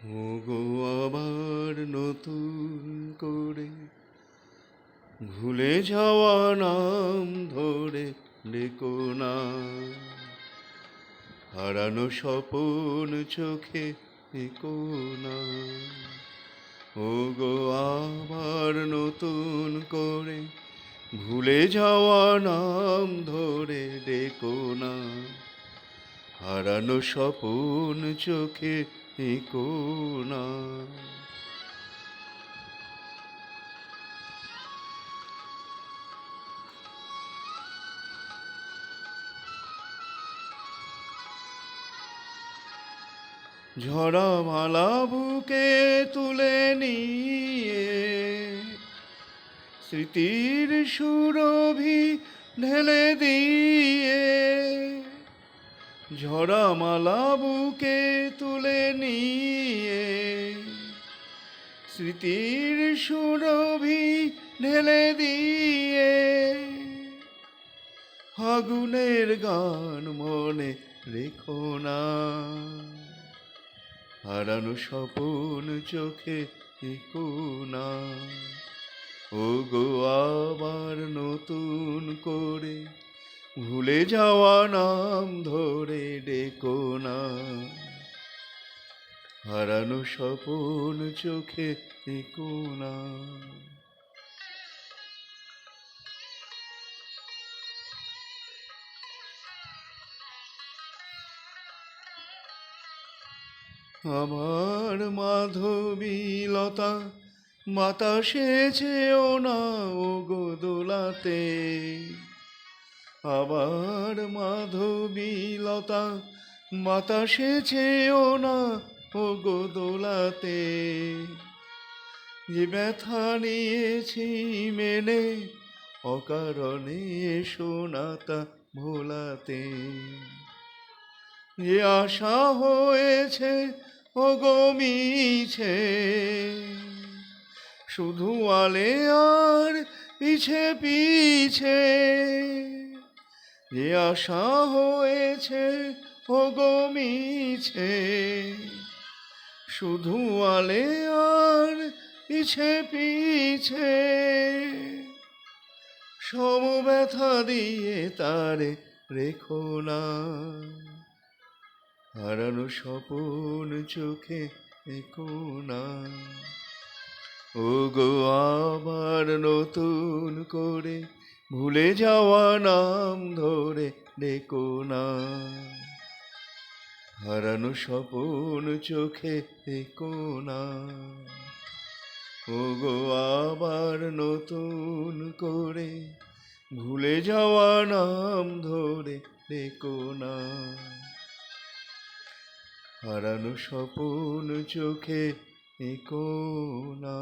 ওগো আবার নতুন করে ভুলে যাওয়া নাম ধরে ডেকো না, হারানো স্বপন চোখে একো না। ওগো আবার নতুন করে ভুলে যাওয়া নাম ধরে ডেকো না, হারানো স্বপন চোখে একো না। ঝরা মালা বুকে তুলে নিয়ে স্মৃতির সুরভি ঢেলে দিয়ে, ঝরা মালা বুকে তুলে নিয়ে স্মৃতির সুরভি ঢেলে দিয়ে, ফাগুনের গান মনে রেখো না, হারানো স্বপন চোখে একো না। ওগো আবার নতুন করে ভুলে যাওয়া নাম ধরে ডেকো না, হারানো স্বপন চোখে একো না। আমার মাধবীলতা বাতাসে চেয়েও না ওগো দোলাতে, আবার মাধবীলতা বাতাসে চেয়েও না ওগো দোলাতে। যে ব্যথা নিয়েছি মেনে অকারণে শোনাতা ভোলাতে, যে আশা হয়েছে ওগো মিছে, শুধু আলে আর পিছে পিছে। যে আশা হয়েছে ওগো মিছে, শুধু আলে আর পিছে পিছে। সম ব্যথা দিয়ে তারে রেখো না, হারানো স্বপন চোখে একো না। ওগো আবার নতুন করে ভুলে যাওয়া নাম ধরে ডেকো না, হারানো স্বপন চোখে একো না। ওগো আবার নতুন করে ভুলে যাওয়া নাম ধরে ডেকো না, হারানো স্বপন চোখে একো না।